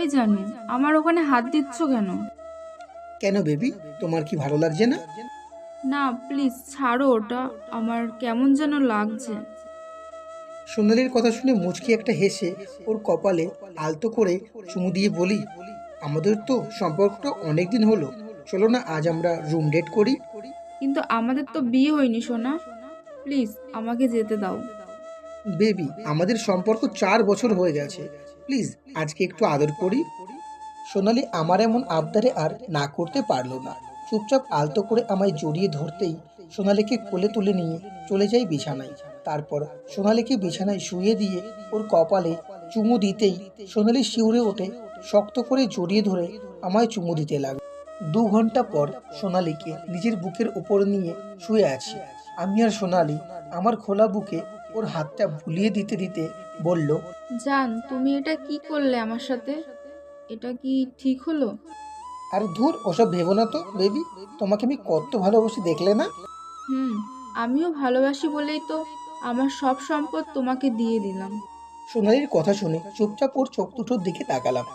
ওই জানো, আমার ওখানে হাত দিচ্ছ কেন? কেন বেবি, তোমার কি ভালো লাগছে না? না প্লিজ ছাড়ো ওটা, আমার কেমন যেন লাগছে। সোনালির কথা শুনে মুচকি একটা হেসে ওর কপালে আলতো করে চুমু দিয়ে বলি, আমাদের তো সম্পর্কটা অনেক দিন হলো, চলো না আজ আমরা রুম ডেট করি। কিন্তু আমাদের তো বিয়ে হয়নি সোনা, প্লিজ আমাকে যেতে দাও। বেবি, আমাদের সম্পর্ক 4 বছর হয়ে গেছে, প্লিজ আজকে একটু আদর করি। সোনালি আমার এমন আবদারে আর না করতে পারলো না, চুপচাপ আলতো করে আমায় জড়িয়ে ধরতেই সোনালিকে কোলে তুলে নিয়ে চলে যাই বিছানায়। তারপর সোনালিকে বিছানায় শুয়ে দিয়ে ওর কপালে চুমু দিতেই সোনালি শিউরে ওঠে, শক্ত করে জড়িয়ে ধরে আমায় চুমু দিতে লাগলো। 2 ঘন্টা পর সোনালিকে নিজের বুকের উপর নিয়ে শুয়ে আছি আমি আর সোনালি। আমার খোলা বুকে ওর হাতটা বুলিয়ে দিতে দিতে বলল, জান, তুমি এটা কি করলে আমার সাথে? এটা কি ঠিক হলো? আর ধুর, ওসব ভেবো না তো বেবি, তোমাকে আমি কত ভালোবাসি দেখলে না। হুম, আমিও ভালোবাসি বলেই তো আমার সব সম্পদ তোমাকে দিয়ে দিলাম। সোনালির কথা শুনে চুপচাপ ওর চোখ দুটোর দিকে তাকালাম।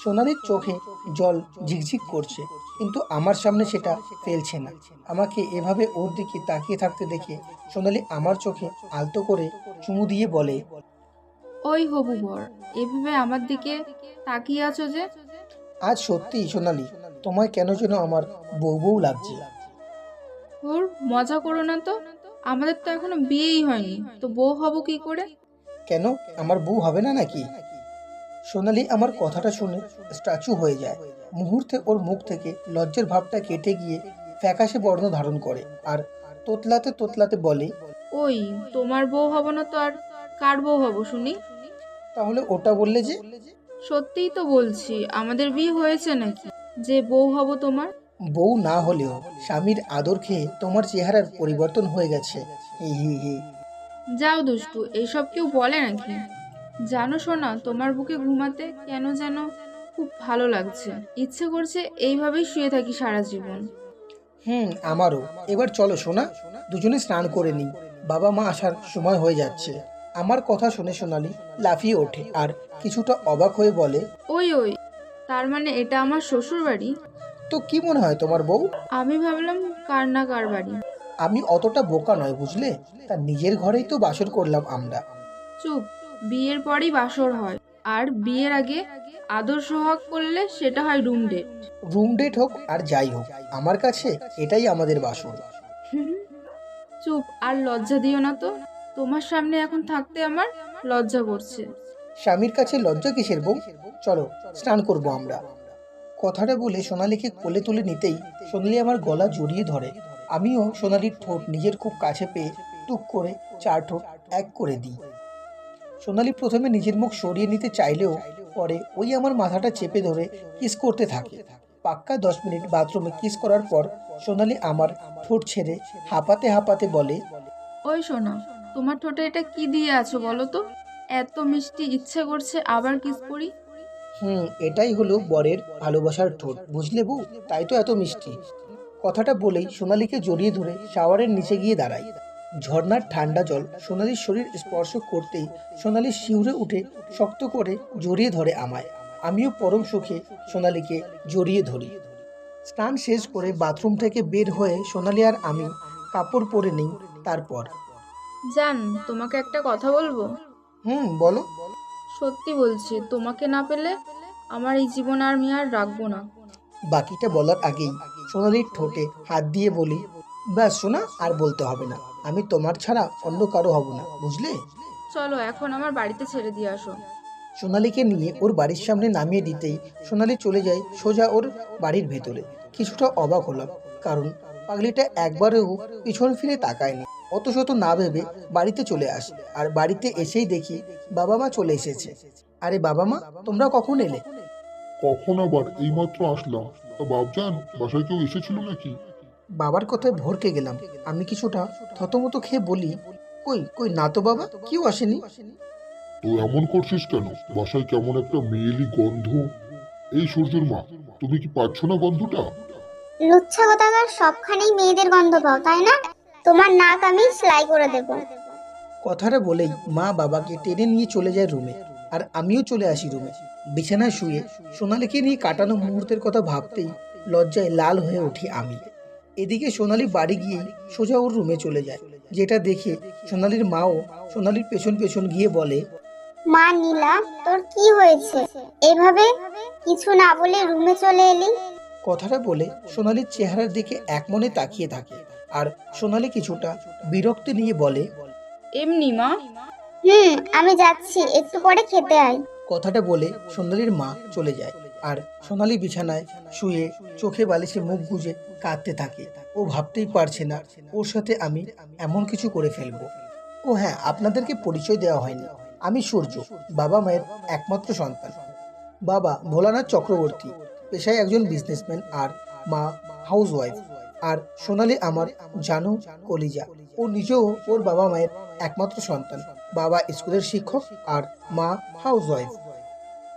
সোনালির চোখে জল ঝিকঝিক করছে, কিন্তু আমার সামনে সেটা ফেলছে না। আমাকে এভাবে ওর দিকে তাকিয়ে থাকতে দেখে সোনালি আমার চোখে আলতো করে চুমু দিয়ে বলে, ওই হবু বর, এভাবে আমার দিকে তাকিয়ে আছো যে? আজ সত্যিই সোনালি, তোমায় কেন যেন আমার বউ বউ লাগছে। ওর মজা করো না তো, আমাদের তো এখনো বিয়েই হয়নি, তো বউ হব কি করে? কেন, আমার বউ হবে না নাকি? সোনালি আমার কথাটা শুনে স্ট্যাচু হয়ে যায়। মুহূর্তে ওর মুখ থেকে লজ্জার ভাবটা কেটে গিয়ে ফ্যাকাশে বর্ণ ধারণ করে আর তোতলাতে তোতলাতে বলে, ওই, তোমার বউ হব না তো আর কার বউ হব শুনি? তাহলে ওটা বললে যে? সত্যিই তো বলছি, আমাদের বিয়ে হয়েছে নাকি যে বউ হব তোমার? বউ না হলেও স্বামীর আদর খেয়ে তোমার চেহারার পরিবর্তন হয়ে গেছে। হি হি হি। যাও দুষ্টু, এইসব কেউ বলে নাকি? জানো শোনা, তোমার বুকে ঘুমাতে কেন যেন খুব ভালো লাগছে, ইচ্ছে করছে এইভাবেই শুয়ে থাকি সারা জীবন। আমারও। এবার চলো সোনা, দুজনে স্নান করে নিই, বাবা মা আসার সময় হয়ে যাচ্ছে। আমার কথা শুনে সোনালি লাফিয়ে ওঠে আর কিছুটা অবাক হয়ে বলে, ওই ওই, তার মানে এটা আমার শ্বশুর বাড়ি? তো কি মনে হয় তোমার বউ? আমি ভাবলাম কার না কার বাড়ি। আমি অতটা বোকা নয় বুঝলে, তার নিজের ঘরেই তো বাসর করলাম আমরা। চুপ, বিয়ের পরই বাসর হয়, আর বিয়ের আগে আদর সোহাগ করলে সেটা হয় রুম ডেট। রুম ডেট হোক আর যাই হোক, আমার কাছে এটাই আমাদের বাসর। চুপ, আর লজ্জা দিও না তো, তোমার সামনে এখন থাকতে আমার লজ্জা করছে। স্বামীর কাছে লজ্জা কিসের বউ, চলো স্নান করব আমরা। কথাটা বলে সোনালীকে কোলে তুলে নিতেই সোনালী আমার গলা জড়িয়ে ধরে। আমিও সোনালীর ঠোঁট নিজের খুব কাছে পেয়ে টুক করে 4 ঠোঁট এক করে দিই। সোনালী প্রথমে নিজের মুখ সরিয়ে নিতে চাইলেও পরে ওই আমার মাথাটা চেপে ধরে কিস করতে থাকে। পাক্কা 10 মিনিট বাথরুমে কিস করার পর সোনালী আমার ঠোঁট ছেড়ে হাঁপাতে হাঁপাতে বলে, ওই শোনো, তোমার ঠোঁটে এটা কি দিয়ে আছো বলো তো? এত মিষ্টি, ইচ্ছে করছে আবার কিস করি। এটাই হলো বরের ভালোবাসার ঠোঁট, বুঝলে বউ, তাই তো এত মিষ্টি। কথাটা বলেই সোনালীকে জড়িয়ে ধরে শাওয়ারের নিচে গিয়ে দাঁড়াই। ঝর্ণার ঠান্ডা জল সোনালীর শরীর স্পর্শ করতেই সোনালী শিউরে উঠে শক্ত করে জড়িয়ে ধরে আমায়। আমিও পরম সুখে সোনালীকে জড়িয়ে ধরি। স্নান শেষ করে বাথরুম থেকে বের হয়ে সোনালী আর আমি কাপড় পরে নিই। তারপর, জান, তোমাকে একটা কথা বলবো? বলো। সত্যি বলছি, তোমাকে না পেলে আমার এই জীবন আর আমি আর রাখবো না। বাকিটা বলার আগেই সোনালীর ঠোঁটে হাত দিয়ে বলি, ব্যাস সোনা, আর বলতে হবে না, আমি তোমার ছাড়া অন্য কারো হব না, বুঝলে। চলো এখন আমার বাড়িতে ছেড়ে দিয়ে আসো। সোনালীকে নিয়ে ওর বাড়ির সামনে নামিয়ে দিতেই সোনালী চলে যায় সোজা ওর বাড়ির ভেতরে। কিছুটা অবাক হলাম, কারণ পাগলিটা একবারেও পিছন ফিরে তাকায়নি। অত শত না ভেবে বাড়িতে চলে আসে, আর বাড়িতে এসেই দেখি বাবা মা চলে এসেছে। আরে বাবা মা, তোমরা কখন এলে? কখন আবার, এইমাত্র আসলাম। তা বাবজান, বাসায় কেউ এসেছিল নাকি? বাবার কথায় ভরকে গেলাম। আমি কিছুটা থতমত খেয়ে বলি, কই কই না তো বাবা, কেউ আসেনি। তো এমন করছিস কেন? বাসায় কেমন একটা মেয়েলি গন্ধ। এই সূর্যের মা, তুমি কি পাচ্ছ না গন্ধটা? লুচ্ছা কোথাকার, সবখানেই মেয়েদের গন্ধ পাও তাই না? তোমার নাক আমি সেলাই করে দেব। কথাটা বলেই মা বাবাকে টেনে নিয়ে চলে যায় রুমে। আর আমিও চলে আসি রুমে। বিছানায় শুয়ে সোনালীকে নিয়ে কাটানো মুহূর্তের কথা ভাবতেই লজ্জায় লাল হয়ে উঠি আমি। এদিকে সোনালী বাড়ি গিয়েই সোজা ওর রুমে চলে যায়, যেটা দেখে সোনালীর মাও সোনালীর পেছন পেছন গিয়ে বলে, মা নীলা, তোর কি হয়েছে? এভাবে কিছু না বলে রুমে চলে এলি? কথাটা বলে সোনালীর চেহারার দিকে একমনে তাকিয়ে থাকে। আর সোনালী কিছুটা বিরক্তি নিয়ে বলে, এমনি মা। আমি যাচ্ছি, একটু পরে খেতে আয়। কথাটা বলে সোনালীর মা চলে যায়। আর সোনালী বিছানায় শুয়ে চোখে বালিশে মুখ গুজে কাঁদতে থাকে। ও ভাবতেই পারছে না ওর সাথে আমি এমন কিছু করে ফেলবো। ও হ্যাঁ, আপনাদেরকে পরিচয় দেওয়া হয়নি, আমি সূর্য, বাবা মায়ের একমাত্র সন্তান। বাবা ভোলানাথ চক্রবর্তী, পেশায় একজন বিজনেসম্যান, আর মা হাউসওয়াইফ। আর সোনালী আমার জানু কলিজা। ও নিজেও ওর বাবা মায়ের একমাত্র সন্তান। বাবা স্কুলের শিক্ষক আর মা হাউসওয়াইফ।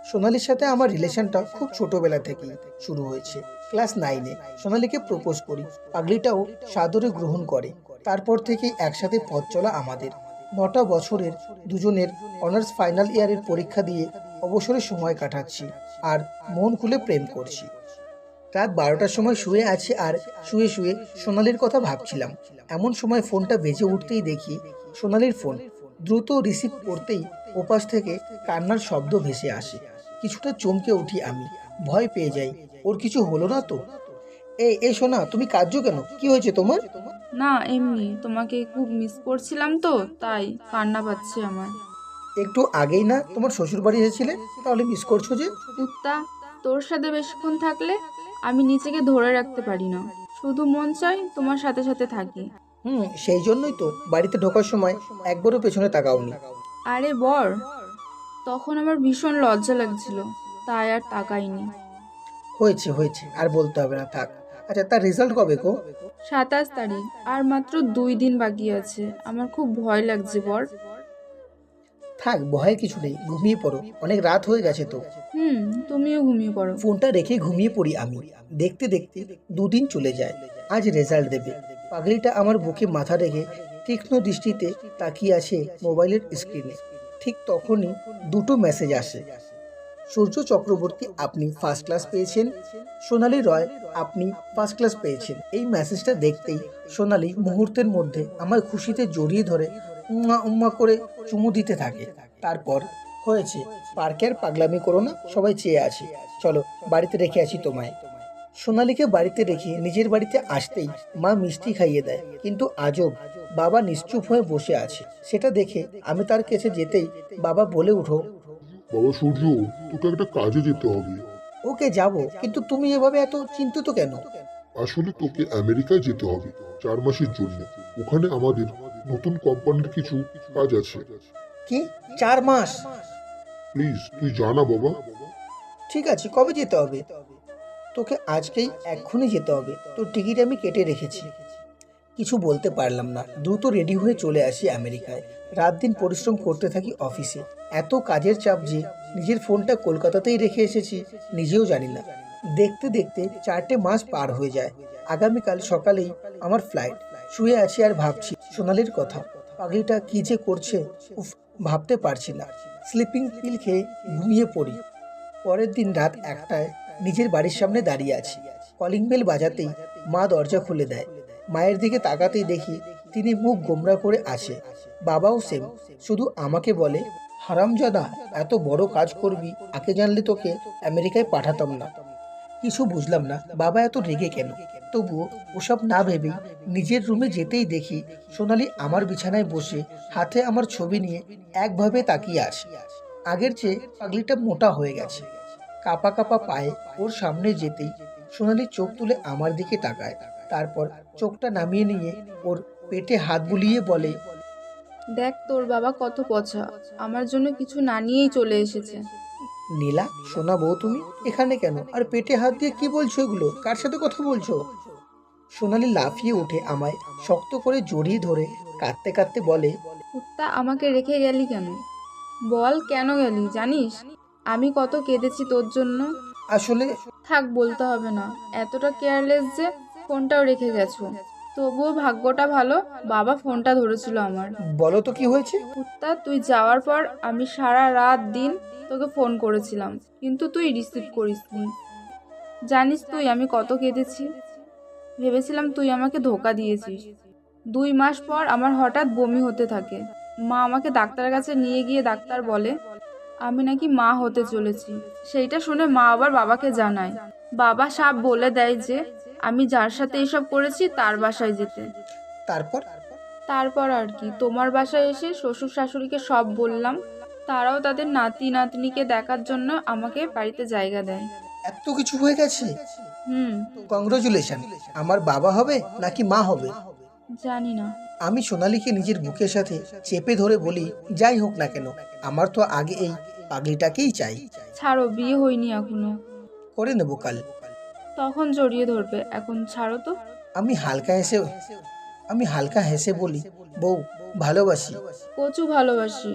সোনালীর সাথে আমার রিলেশনটা খুব ছোটবেলা থেকেই শুরু হয়েছে। ক্লাস 9-এ সোনালীকে প্রপোজ করি, পাগলিটাও সাদরে গ্রহণ করে। তারপর থেকেই একসাথে পথ চলা আমাদের। 9টা বছরের দুজনের অনার্স ফাইনাল ইয়ারের পরীক্ষা দিয়ে অবসরে সময় কাটাচ্ছি আর মন খুলে প্রেম করছি। রাত 12টার সময় শুয়ে আছি আর শুয়ে শুয়ে সোনালীর কথা ভাবছিলাম। এমন সময় ফোনটা বেজে উঠতেই দেখি সোনালীর ফোন। দ্রুত রিসিভ করতেই ওপাশ থেকে কান্নার শব্দ ভেসে আসে। কিছুটা চমকে উঠি আমি, ভয় পেয়ে যাই ওর কিছু হলো না তো। এই সোনা, তুমি কাঁদছো কেন? কি হয়েছে তোমার? না এমনি, তোমাকে খুব মিস করছিলাম তো তাই কান্না পাচ্ছে আমার। একটু আগেই না তোমার শ্বশুর বাড়ি এসেছিলে, তাহলে মিস করছো যে? কুত্তা, তোর সাথে বেশিক্ষণ থাকলে আমি নিজেকে ধরে রাখতে পারি না, শুধু মন চাই তোমার সাথে সাথে থাকি। সেই জন্যই তো বাড়িতে ঢোকার সময় একবারও পেছনে তাকাওনি। আরে বর, তখন আমার ভীষণ লজ্জা লাগছিল, তাই আর তাকাইনি। হয়েছে হয়েছে, আর বলতে হবে না, থাক। আচ্ছা, তার রেজাল্ট কবে গো? 27 তারিখ, আর মাত্র 2 দিন বাকি আছে। আমার খুব ভয় লাগছে বর। থাক, ভয়ের কিছু নেই, ঘুমিয়ে পড়ো, অনেক রাত হয়ে গেছে তো। তুমিও ঘুমিয়ে পড়ো। ফোনটা রেখে ঘুমিয়ে পড়ি আমি। দেখতে দেখতে 2 দিন চলে যায়। আজ রেজাল্ট দেবে। পাগলিটা আমার বুকে মাথা রেখে তীক্ষ্ণ দৃষ্টিতে তাকিয়ে আছে মোবাইলের স্ক্রিনে। ঠিক তখনই 2টো মেসেজ আসে। সূর্য চক্রবর্তী, আপনি ফার্স্ট ক্লাস পেয়েছেন। সোনালী রয়, আপনি ফার্স্ট ক্লাস পেয়েছেন। এই মেসেজটা দেখতেই সোনালী মুহূর্তের মধ্যে আমার খুশিতে জড়িয়ে ধরে উম্মা উম্মা করে চুমু দিতে থাকে। তারপর, হয়েছে, পার্কে আর পাগলামি করো না, সবাই চেয়ে আছে, চলো বাড়িতে রেখে আসি তোমায়। সোনালীকে বাড়িতে রেখে নিজের বাড়িতে আসতেই মা মিষ্টি খাইয়ে দেয়, কিন্তু আজব, বাবা নিশ্চুপ হয়ে বসে আছে। সেটা দেখে আমি তার কাছে যেতেই বাবা বলে উঠো, বাবা সূর্য, তোকে একটা কাজে যেতে হবে। ওকে যাব, কিন্তু তুমি এভাবে এত চিন্তিত কেন? আসলে তোকে আমেরিকায় যেতে হবে 4 মাসের জন্য। ওখানে আমাদের নতুন কোম্পানির কিছু কাজ আছে। কি, 4 মাস? প্লিজ তুই জানা বাবা। ঠিক আছে, কবে যেতে হবে? তোকে আজকেই এক্ষুনি যেতে হবে, তোর টিকিট আমি কেটে রেখেছি। কিছু বলতে পারলাম না, দ্রুত রেডি হয়ে চলে আসি আমেরিকায়। রাত দিন পরিশ্রম করতে থাকি অফিসে। এত কাজের চাপ যে নিজের ফোনটা কলকাতাতেই রেখে এসেছি নিজেও জানি না। দেখতে দেখতে 4টে মাস পার হয়ে যায়। আগামীকাল সকালেই আমার ফ্লাইট। শুয়ে আছি আর ভাবছি সোনালীর কথা। পাগলিটা কি যে করছে, উফ, ভাবতে পারছি না। স্লিপিং পিল খেয়ে ঘুমিয়ে পড়ি। পরের দিন রাত 1টায় নিজের বাড়ির সামনে দাঁড়িয়ে আছি। কলিং বেল বাজাতেই মা দরজা খুলে দেয়। মায়ের দিকে তাকাতেই দেখি তিনি মুখ গোমরা করে আছে। বাবাও সেম, শুধু আমাকে বলে, হারামজাদা, এত বড় কাজ করবি, আগে জানলে তোকে আমেরিকায় পাঠাতাম না। কিছু বুঝলাম না বাবা এত রেগে কেন। তবুও ওসব না ভেবেই নিজের রুমে যেতেই দেখি সোনালী আমার বিছানায় বসে হাতে আমার ছবি নিয়ে একভাবে তাকিয়ে আছে। আগের চেয়ে পাগলিটা মোটা হয়ে গেছে। কাপা কাপা পায়ে ওর সামনে যেতেই সোনালী চোখ তুলে আমার দিকে তাকায়। তারপর চোখটা নামিয়ে নিয়ে ওর পেটে হাত বুলিয়ে বলে, দেখ তোর বাবা কত পচা, আমার জন্য কিছু না নিয়েই চলে এসেছে। নীলা, সোনা বউ, তুমি এখানে কেন? আর পেটে হাত দিয়ে কি বলছো এগুলো? কার সাথে কথা বলছো? সোনালী লাফিয়ে উঠে আমায় শক্ত করে জড়িয়ে ধরে কাঁদতে কাঁদতে বলে, কুত্তা, আমাকে রেখে গেলি কেন? বল কেন গেলি? জানিস আমি কত কেঁদেছি তোর জন্য। আসলে থাক, বলতে হবে না, এতটা কেয়ারলেস যে ফোনটাও রেখে গেছো। তবুও ভাগ্যটা ভালো, বাবা ফোনটা ধরেছিল আমার। বলো তো কি হয়েছে? কুত্তা, তুই যাওয়ার পর আমি সারা রাত দিন তোকে ফোন করেছিলাম, কিন্তু তুই রিসিভ করিসনি। জানিস তুই আমি কত কেঁদেছি। ভেবেছিলাম তুই আমাকে ধোকা দিয়েছিস। 2 মাস পর আমার হঠাৎ বমি হতে থাকে। মা আমাকে ডাক্তারের কাছে নিয়ে গিয়ে ডাক্তার বলে আমি নাকি মা হতে চলেছি। সেইটা শুনে মা আবার বাবাকে জানায়। বাবা সাপ বলে দেয় যে আমি যার সাথে এইসব করেছি তার বাসায় যেতে। তারপর? তারপর আর কি, তোমার বাসায় এসে শ্বশুর শাশুড়িকে সব বললাম। তারাও তাদের নাতি নাতনিকে দেখার জন্য আমাকে বাড়িতে জায়গা দেয়। এত কিছু হয়ে গেছে? হুম। কংগ্রাচুলেশন। আমার বাবা হবে নাকি মা হবে? জানি না। আমি সোনালীকে নিজের বুকের সাথে চেপে ধরে বলি, যাই হোক না কেন, আমার তো আগে এই পাগলিটাকেই চাই। ছাড়ো, বিয়ে হয়নি এখনো। করে নেবো কাল। তখন জড়িয়ে ধরবে, এখন ছাড়ো তো। আমি হালকা হেসে বলি, বউ ভালোবাসি। প্রচুর ভালোবাসি।